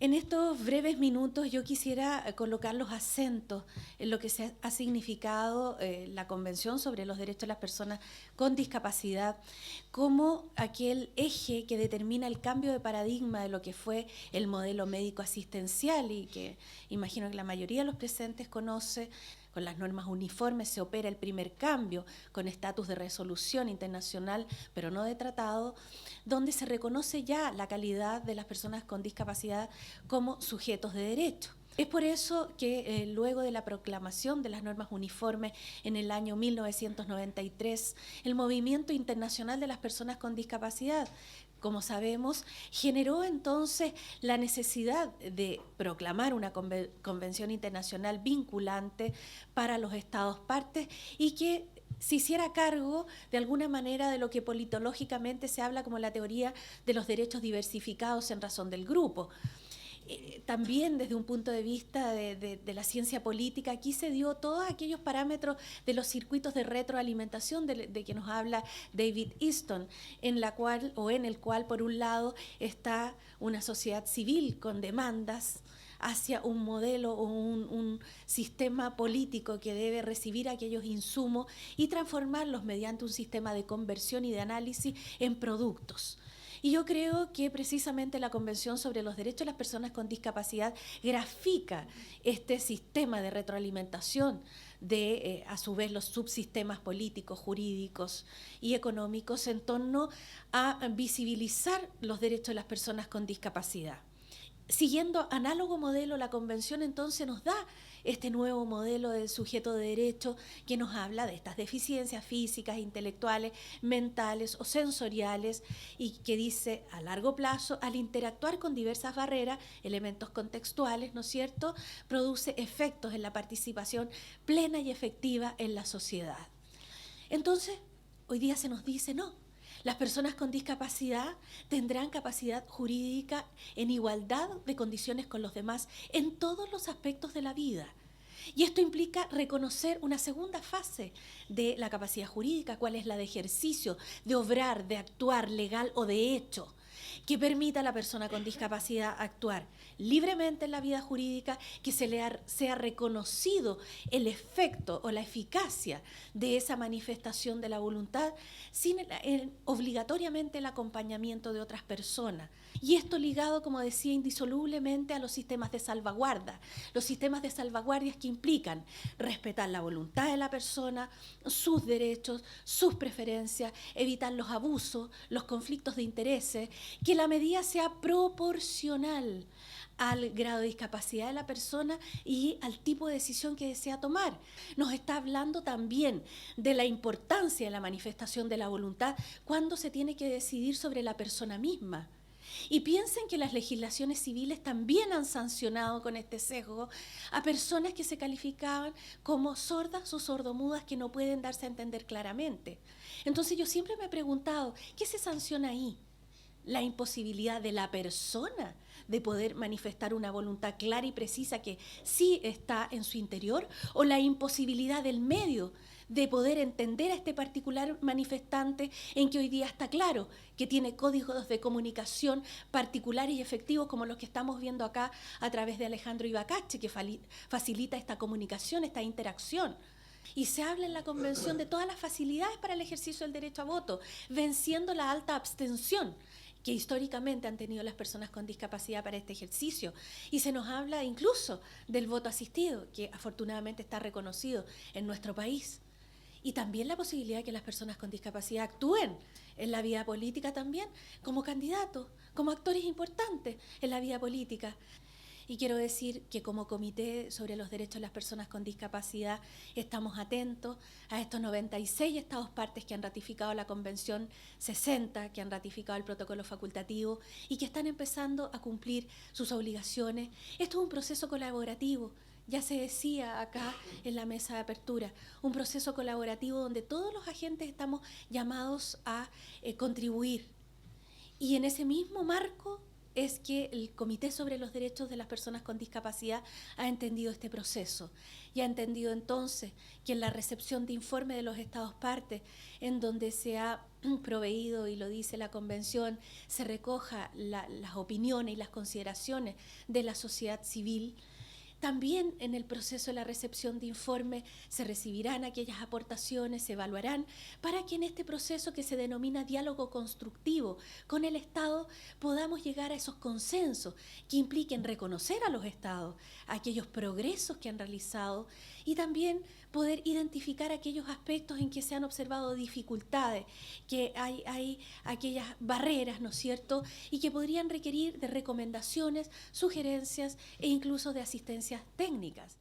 En estos breves minutos yo quisiera colocar los acentos en lo que se ha significado la Convención sobre los Derechos de las Personas con Discapacidad como aquel eje que determina el cambio de paradigma de lo que fue el modelo médico asistencial y que imagino que la mayoría de los presentes conoce. Con las normas uniformes se opera el primer cambio con estatus de resolución internacional, pero no de tratado, donde se reconoce ya la calidad de las personas con discapacidad como sujetos de derecho. Es por eso que luego de la proclamación de las normas uniformes en el año 1993, el Movimiento Internacional de las Personas con Discapacidad, como sabemos, generó entonces la necesidad de proclamar una convención internacional vinculante para los Estados partes y que se hiciera cargo de alguna manera de lo que politológicamente se habla como la teoría de los derechos diversificados en razón del grupo. También desde un punto de vista de la ciencia política, aquí se dio todos aquellos parámetros de los circuitos de retroalimentación de que nos habla David Easton, en el cual por un lado está una sociedad civil con demandas hacia un modelo o un sistema político que debe recibir aquellos insumos y transformarlos mediante un sistema de conversión y de análisis en productos. Y yo creo que precisamente la Convención sobre los Derechos de las Personas con Discapacidad grafica este sistema de retroalimentación de, a su vez, los subsistemas políticos, jurídicos y económicos en torno a visibilizar los derechos de las personas con discapacidad. Siguiendo análogo modelo, la Convención entonces nos da este nuevo modelo del sujeto de derecho que nos habla de estas deficiencias físicas, intelectuales, mentales o sensoriales y que dice a largo plazo, al interactuar con diversas barreras, elementos contextuales, ¿no es cierto?, produce efectos en la participación plena y efectiva en la sociedad. Entonces, hoy día se nos dice no. Las personas con discapacidad tendrán capacidad jurídica en igualdad de condiciones con los demás en todos los aspectos de la vida. Y esto implica reconocer una segunda fase de la capacidad jurídica, cuál es la de ejercicio, de obrar, de actuar legal o de hecho, que permita a la persona con discapacidad actuar libremente en la vida jurídica, que sea reconocido el efecto o la eficacia de esa manifestación de la voluntad sin obligatoriamente el acompañamiento de otras personas. Y esto ligado, como decía, indisolublemente a los sistemas de salvaguarda. Los sistemas de salvaguardias que implican respetar la voluntad de la persona, sus derechos, sus preferencias, evitar los abusos, los conflictos de intereses, que la medida sea proporcional al grado de discapacidad de la persona y al tipo de decisión que desea tomar. Nos está hablando también de la importancia de la manifestación de la voluntad cuando se tiene que decidir sobre la persona misma. Y piensen que las legislaciones civiles también han sancionado con este sesgo a personas que se calificaban como sordas o sordomudas que no pueden darse a entender claramente. Entonces yo siempre me he preguntado, ¿qué se sanciona ahí? La imposibilidad de la persona de poder manifestar una voluntad clara y precisa que sí está en su interior, o la imposibilidad del medio de poder entender a este particular manifestante en que hoy día está claro que tiene códigos de comunicación particulares y efectivos como los que estamos viendo acá a través de Alejandro Ibacache, que facilita esta comunicación, esta interacción. Y se habla en la Convención de todas las facilidades para el ejercicio del derecho a voto, venciendo la alta abstención que históricamente han tenido las personas con discapacidad para este ejercicio. Y se nos habla incluso del voto asistido, que afortunadamente está reconocido en nuestro país. Y también la posibilidad de que las personas con discapacidad actúen en la vida política también como candidatos, como actores importantes en la vida política. Y quiero decir que como Comité sobre los Derechos de las Personas con Discapacidad estamos atentos a estos 96 Estados partes que han ratificado la Convención 60, que han ratificado el protocolo facultativo y que están empezando a cumplir sus obligaciones. Esto es un proceso colaborativo. Ya se decía acá en la mesa de apertura, un proceso colaborativo donde todos los agentes estamos llamados a contribuir. Y en ese mismo marco es que el Comité sobre los Derechos de las Personas con Discapacidad ha entendido este proceso y ha entendido entonces que en la recepción de informe de los Estados partes, en donde se ha proveído, y lo dice la Convención, se recoja las opiniones y las consideraciones de la sociedad civil. También en el proceso de la recepción de informe se recibirán aquellas aportaciones, se evaluarán, para que en este proceso que se denomina diálogo constructivo con el Estado podamos llegar a esos consensos que impliquen reconocer a los Estados, aquellos progresos que han realizado y también poder identificar aquellos aspectos en que se han observado dificultades, que hay aquellas barreras, ¿no es cierto?, y que podrían requerir de recomendaciones, sugerencias e incluso de asistencias técnicas.